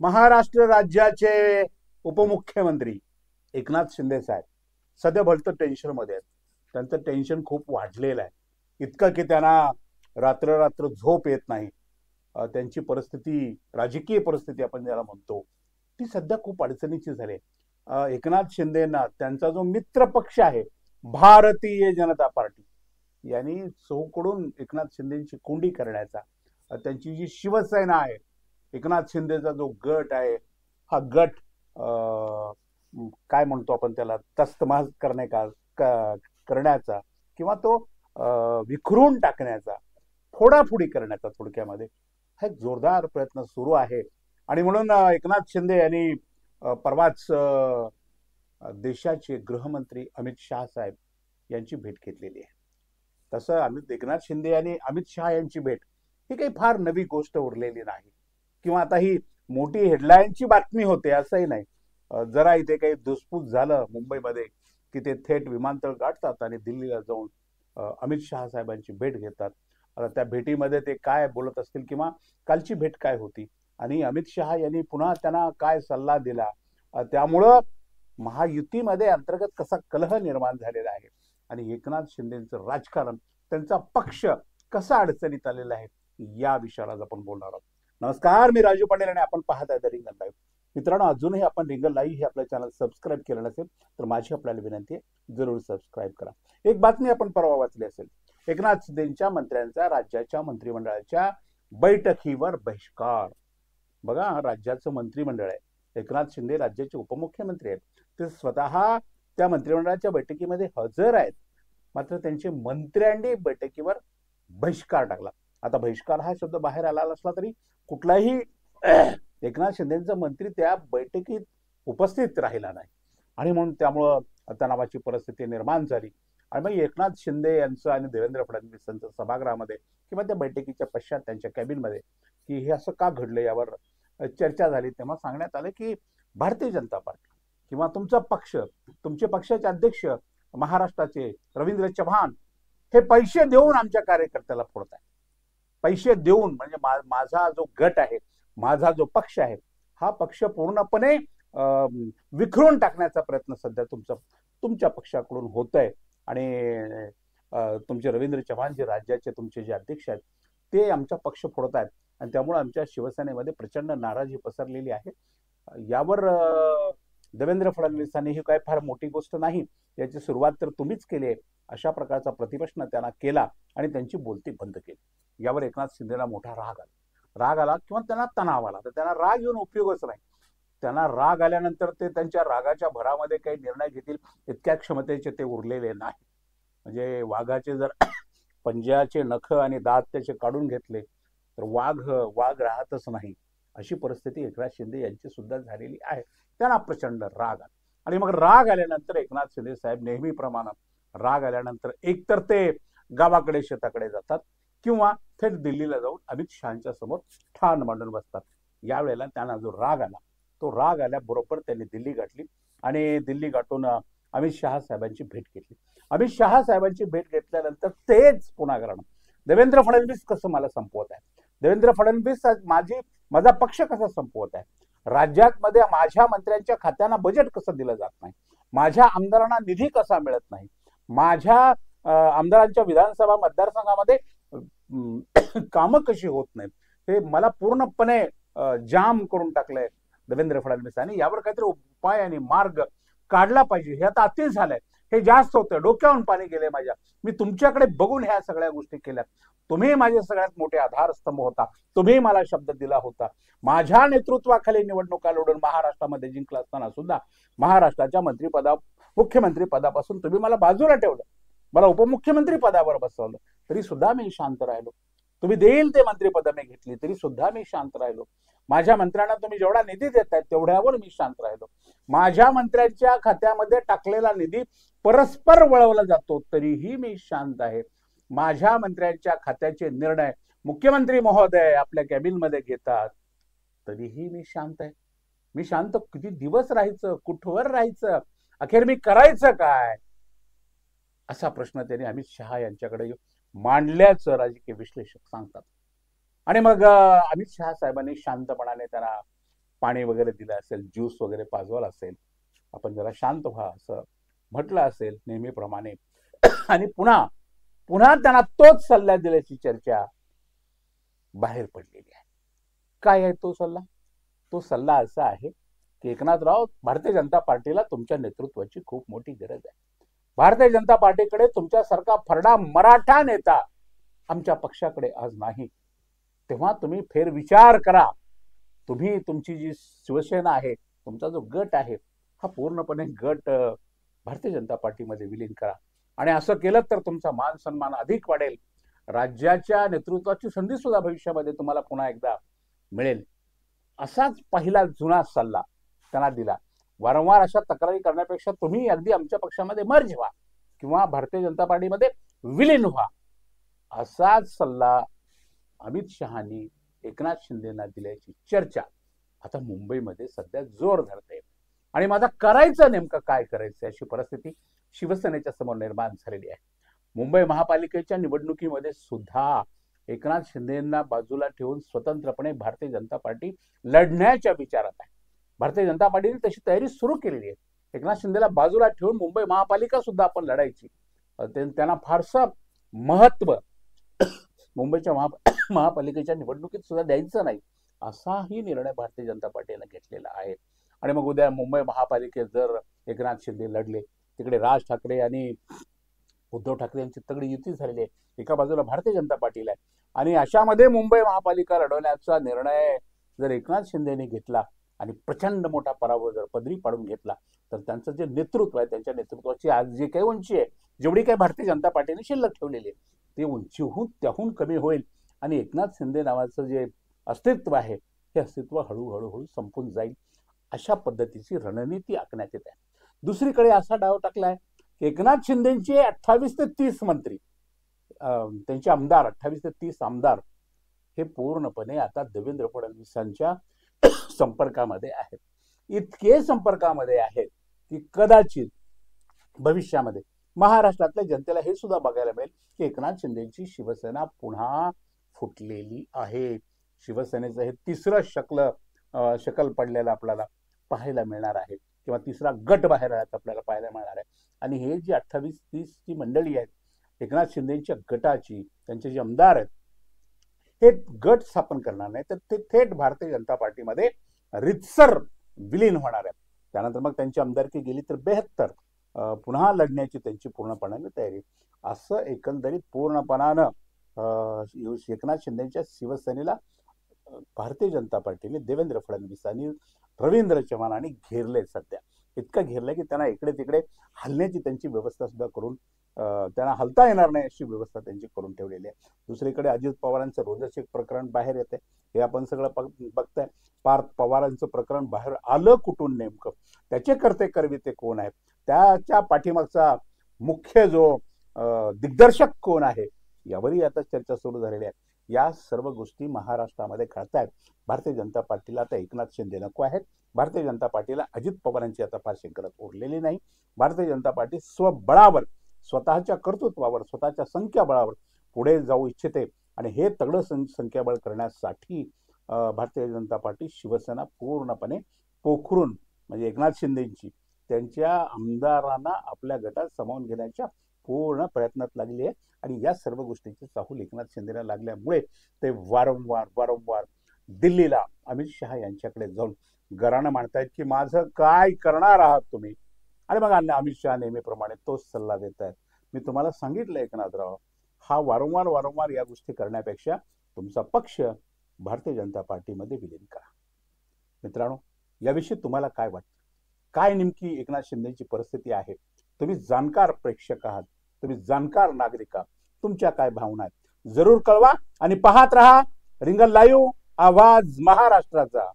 महाराष्ट्र राज्याचे उपमुख्यमंत्री एकनाथ शिंदे साहेब सध्या भलतं टेन्शन मध्ये आहेत. त्यांचं टेन्शन खूप वाढलेलं आहे, इतकं की त्यांना रात्र रात्र झोप येत नाही. त्यांची परिस्थिती, राजकीय परिस्थिती आपण ज्याला म्हणतो, ती सध्या खूप अडचणीची झाली आहे. एकनाथ शिंदेना त्यांचा जो मित्र पक्ष आहे भारतीय जनता पार्टी यांनी चहूकडून एकनाथ शिंदेची कोंडी करण्याचा, त्यांची जी शिवसेना आहे, एकनाथ शिंदेचा जो गट आहे, हा गट काय म्हणतो आपण त्याला, तस्तमाज करण्याचा किंवा तो विखरून टाकण्याचा, फोडाफोडी करण्याचा, थोडक्यामध्ये हा एक जोरदार प्रयत्न सुरू आहे. आणि म्हणून एकनाथ शिंदे यांनी परवाच देशाचे गृहमंत्री अमित शाह साहेब यांची भेट घेतलेली आहे. तसं एकनाथ शिंदे आणि अमित शाह यांची भेट ही काही फार नवी गोष्ट उरलेली नाही, किंवा आता ही मोठी हेडलाईनची बातमी होते असंही नाही. जरा इथे काही दुसपूस झालं मुंबईमध्ये की ते थेट विमानतळ गाठतात आणि दिल्लीला जाऊन अमित शाह साहेबांची भेट घेतात. आता त्या भेटीमध्ये ते काय बोलत असतील किंवा कालची भेट काय होती आणि अमित शाह यांनी पुन्हा त्यांना काय सल्ला दिला, त्यामुळं महायुतीमध्ये अंतर्गत कसा कलह निर्माण झालेला आहे आणि एकनाथ शिंदेचं राजकारण, त्यांचा पक्ष कसा अडचणीत आलेला आहे, या विषयाला आपण बोलणार आहोत. नमस्कार, मी राजू पाटील आणि आपण पाहत आहे द रिंगण लाईव्ह. मित्रांनो, अजूनही आपण रिंगण लाईव्ह हे आपलं चॅनल सबस्क्राईब केलं नसेल तर माझी आपल्याला विनंती आहे, जरूर सबस्क्राईब करा. एक बातमी आपण परवा वाचली असेल, एकनाथ शिंदेच्या मंत्र्यांचा राज्याच्या मंत्रिमंडळाच्या बैठकीवर बहिष्कार. बघा, राज्याचं मंत्रिमंडळ आहे, एकनाथ शिंदे राज्याचे उपमुख्यमंत्री आहेत, ते स्वतः त्या मंत्रिमंडळाच्या बैठकीमध्ये हजर आहेत, मात्र त्यांचे मंत्र्यांनी बैठकीवर बहिष्कार टाकला. आता बहिष्कार हा शब्द बाहेर आला असला तरी कुठलाही एकनाथ शिंदेचा मंत्री त्या बैठकीत उपस्थित राहिला नाही आणि म्हणून त्यामुळं तणावाची परिस्थिती निर्माण झाली. आणि मग एकनाथ शिंदे यांचं आणि देवेंद्र फडणवीस यांचं सभागृहामध्ये किंवा त्या बैठकीच्या पश्चात त्यांच्या कॅबिनमध्ये की हे असं का घडलं यावर चर्चा झाली. तेव्हा सांगण्यात आलं की भारतीय जनता पार्टी किंवा तुमचा पक्ष, तुमचे पक्षाचे अध्यक्ष महाराष्ट्राचे रवींद्र चव्हाण हे पैसे देऊन आमच्या कार्यकर्त्याला फोडताय. पैसे देऊन म्हणजे माझा जो गट आहे, माझा जो पक्ष आहे, हा पक्ष पूर्णपणे विखरून टाकण्याचा प्रयत्न सध्या तुमच्या पक्षाकडून होत आहे. आणि तुमचे रवींद्र चव्हाण जे राज्याचे तुमचे जे अध्यक्ष आहेत ते आमचा पक्ष फोडत आहेत आणि त्यामुळे आमच्या शिवसेनेमध्ये प्रचंड नाराजी पसरलेली आहे. यावर देवेंद्र फडणवीसांनी ही काय फार मोठी गोष्ट नाही, याची सुरुवात तर तुम्हीच केली आहे, अशा प्रकारचा प्रतिप्रश्न त्यांना केला आणि त्यांची बोलती बंद केली. यावर एकनाथ शिंदेला मोठा राग आला किंवा त्यांना तणाव आला. तर त्यांना राग येऊन उपयोगच नाही. त्यांना राग आल्यानंतर ते त्यांच्या रागाच्या भरामध्ये काही निर्णय घेतील इतक्या क्षमतेचे ते उरलेले नाही. म्हणजे वाघाचे जर पंजाचे नख आणि दात त्याचे काढून घेतले तर वाघ राहतच नाही, अशी परिस्थिती एकनाथ शिंदे यांची सुद्धा झालेली आहे. त्यांना प्रचंड राग आला आणि मग राग आल्यानंतर एकनाथ शिंदे साहेब नेहमीप्रमाणे राग आल्यानंतर एकतर ते गावाकडे शेताकडे जातात किंवा थेट दिल्लीला जाऊन अमित शहाच्या समोर ठाण मांडून बसतात. यावेळेला त्यांना जो राग आला, तो राग आल्याबरोबर त्यांनी दिल्ली गाठली आणि दिल्ली गाठून अमित शहा साहेबांची भेट घेतली. अमित शहा साहेबांची भेट घेतल्यानंतर तेच पुन्हा करणं, देवेंद्र फडणवीस कसं मला संपवत आहे, देवेंद्र फडणवीस माझा पक्ष कसा संपवत आहे, राज्यात मध्ये माझ्या मंत्र्यांच्या खात्यांना बजेट कसं दिलं जात नाही, माझ्या आमदारांना निधी कसा मिळत नाही, माझ्या आमदारांच्या विधानसभा मतदारसंघामध्ये कामं कशी होत नाहीत, हे मला पूर्णपणे जाम करून टाकलंय देवेंद्र फडणवीसांनी. यावर काहीतरी उपाय आणि मार्ग काढला पाहिजे. हे आता अति झालंय, हे जास्त होतं, डोक्यावरून पाणी गेले माझ्या. मी तुमच्याकडे बघून ह्या सगळ्या गोष्टी केल्या. तुम्ही माझे सगळ्यात मोठे आधारस्तंभ होता, तुम्ही मला शब्द दिला होता. माझ्या नेतृत्वाखाली निवडणुका लढून महाराष्ट्रामध्ये जिंकला असताना सुद्धा महाराष्ट्राच्या मुख्यमंत्री पदापासून तुम्ही मला बाजूला ठेवलं, मला उपमुख्यमंत्री पदावर बसवलं, तरी सुद्धा मी शांत राहिलो. तुम्ही देईल ते मंत्रिपद मी घेतली तरी सुद्धा मी शांत राहिलो. माझ्या मंत्र्यांना तुम्ही जेवढा निधी देताय तेवढ्यावर मी शांत राहिलो. माझ्या मंत्र्यांच्या खात्यामध्ये टाकलेला निधी परस्पर वळवला जातो तरीही मी शांत आहे. माझ्या मंत्र्यांच्या खात्याचे निर्णय मुख्यमंत्री महोदय आपल्या कॅबिनमध्ये घेतात तरीही मी शांत आहे. मी शांत किती दिवस राहायचं, कुठवर राहायचं, अखेर मी करायचं काय, असा प्रश्न त्यांनी अमित शहा यांच्याकडे मांडल्याचं राजकीय विश्लेषक सांगतात. आणि मग अमित शहा साहेबांनी शांतपणाने त्यांना पाणी वगैरे दिलं असेल, ज्यूस वगैरे पाजवला असेल, आपण जरा शांत व्हा असं म्हटलं असेल नेहमीप्रमाणे, आणि पुन्हा पुन्हा त्यांना तोच सल्ला दिल्याची चर्चा बाहेर पडलेली आहे. काय आहे तो सल्ला? तो सल्ला असा आहे की एकनाथराव, भारतीय जनता पार्टीला तुमच्या नेतृत्वाची खूप मोठी गरज आहे. भारतीय जनता पार्टीकडे तुमच्यासारखा फरडा मराठा नेता आमच्या पक्षाकडे आज नाही. तेव्हा तुम्ही फेरविचार करा. तुम्ही तुमची जी शिवसेना आहे, तुमचा जो गट आहे, हा पूर्णपणे गट भारतीय जनता पार्टीमध्ये विलीन करा. आणि असं केलं तर तुमचा मान सन्मान अधिक वाढेल. राज्याच्या नेतृत्वाची संधी सुद्धा भविष्यामध्ये तुम्हाला पुन्हा एकदा मिळेल. असाच पहिला जुना सल्ला त्यांना दिला. वारंवार अशा तक्रारी करण्यापेक्षा तुम्ही अगदी आमच्या पक्षामध्ये मर्ज व्हा किंवा भारतीय जनता पार्टीमध्ये विलीन व्हा, असाच सल्ला अमित शहानी एकनाथ शिंदेना दिल्याची चर्चा आता मुंबईमध्ये सध्या जोर धरते. आणि माझा करायचं नेमकं काय करायचं अशी परिस्थिती शिवसेनेच्या समोर निर्माण झालेली आहे. मुंबई महापालिकेच्या निवडणुकीमध्ये सुद्धा एकनाथ शिंदेना बाजूला ठेवून स्वतंत्रपणे भारतीय जनता पार्टी लढण्याच्या विचारात आहे. भारतीय जनता पार्टीने तशी तयारी सुरू केलेली आहे. एकनाथ शिंदेला बाजूला ठेवून मुंबई महापालिका सुद्धा आपण लढायची. त्यांना फारसं महत्व मुंबईच्या महापालिकेच्या निवडणुकीत सुद्धा द्यायचं नाही, असाही निर्णय भारतीय जनता पार्टीने घेतलेला आहे. आणि मग उद्या मुंबई महापालिकेत जर एकनाथ शिंदे लढले, तिकडे राज ठाकरे आणि उद्धव ठाकरे यांची तगडी युती झालेली आहे, एका बाजूला भारतीय जनता पार्टीला आहे, आणि अशामध्ये मुंबई महापालिका लढवण्याचा निर्णय जर एकनाथ शिंदेने घेतला आणि प्रचंड मोठा पराभव जर पदरी पाडून घेतला, तर त्यांचं जे नेतृत्व आहे, त्यांच्या नेतृत्वाची आज जी काही उंची आहे, जेवढी काही भारतीय जनता पार्टीने शिल्लक ठेवलेली आहे, ते उंचीहून त्याहून कमी होईल. आणि एकनाथ शिंदे नावाचं जे अस्तित्व आहे, हे अस्तित्व हळूहळू संपून जाईल. अशा पद्धतीची रणनीती आखण्यात येत आहे. दुसरीकडे असा डाव टाकलाय की एकनाथ शिंदेचे 28 ते 30 मंत्री, त्यांचे आमदार 28 ते 30 आमदार हे पूर्णपणे आता देवेंद्र फडणवीसांच्या संपर्कामध्ये आहेत. इतके संपर्कामध्ये आहेत की कदाचित भविष्यामध्ये महाराष्ट्रातल्या जनतेला हे सुद्धा बघायला मिळेल की एकनाथ शिंदेची शिवसेना पुन्हा फुटलेली आहे. शिवसेनेचं हे तिसरं शकल पडलेलं आपल्याला पाहायला मिळणार आहे, किंवा तिसरा गट बाहेर आपल्याला पाहायला मिळणार आहे. आणि हे जी 28-30 ची मंडळी आहेत एकनाथ शिंदेच्या गटाची, त्यांचे जे आमदार आहेत, हे गट स्थापन करणार नाही, तर ते थेट भारतीय जनता पार्टीमध्ये रितसर विलीन होणार आहेत. त्यानंतर मग त्यांची आमदारकी गेली तर 72 पुन्हा लढण्याची त्यांची पूर्णपणाने तयारी. असं एकंदरीत पूर्णपणानं एकनाथ शिंदेच्या शिवसेनेला भारतीय जनता पार्टीने देवेंद्र फडणवीसांनी रवींद्र चव्हाणांनी घेरले. सध्या इतकं घेरलंय की त्यांना इकडे तिकडे हलण्याची त्यांची व्यवस्था सुद्धा करून, त्यांना हलता येणार नाही अशी व्यवस्था त्यांची करून ठेवलेली आहे. दुसरीकडे अजित पवारांचं रोजच एक प्रकरण बाहेर येते, हे आपण सगळं बघताय. पार्थ पवारांचं प्रकरण बाहेर आलं कुठून, नेमकं त्याचे कर्ते करविते कोण आहेत, त्याच्या पाठीमागचा मुख्य जो दिग्दर्शक कोण आहे, यावरही आता चर्चा सुरू झालेली आहे. या सर्व गोष्टी महाराष्ट्रामध्ये घडतायत. भारतीय जनता पार्टीला आता एकनाथ शिंदे नको आहेत. भारतीय जनता पार्टीला अजित पवारांची आता फारशी गरज उरलेली नाही. भारतीय जनता पार्टी स्वबळावर, स्वतःच्या कर्तृत्वावर, स्वतःच्या संख्याबळावर पुढे जाऊ इच्छिते. आणि हे तगडं संख्याबळ करण्यासाठी भारतीय जनता पार्टी शिवसेना पूर्णपणे पोखरून, म्हणजे एकनाथ शिंदेची, त्यांच्या आमदारांना आपल्या गटात सामावून घेण्याच्या पूर्ण प्रयत्नात लागली आहे. आणि या सर्व गोष्टीची चाहूल एकनाथ शिंदेला लागल्यामुळे ते वारंवार दिल्लीला अमित शहा यांच्याकडे जाऊन गराणं मांडतायत की माझं काय करणार आहात तुम्ही. आणि मग अमित शहा नेहमीप्रमाणे तोच सल्ला देत आहेत. मी तुम्हाला सांगितलं एकनाथराव, हा वारंवार या गोष्टी करण्यापेक्षा तुमचा पक्ष भारतीय जनता पार्टीमध्ये विलीन करा. मित्रांनो, याविषयी तुम्हाला काय वाटतं? काय नेमकी एकनाथ शिंदेची परिस्थिती आहे? तुम्ही जाणकार प्रेक्षक आहात, तुम्ही जाणकार नागरिक आहात, तुमच्या काय भावना आहेत जरूर कळवा. आणि पाहत रहा रिंगण लाईव्ह, आवाज महाराष्ट्राचा.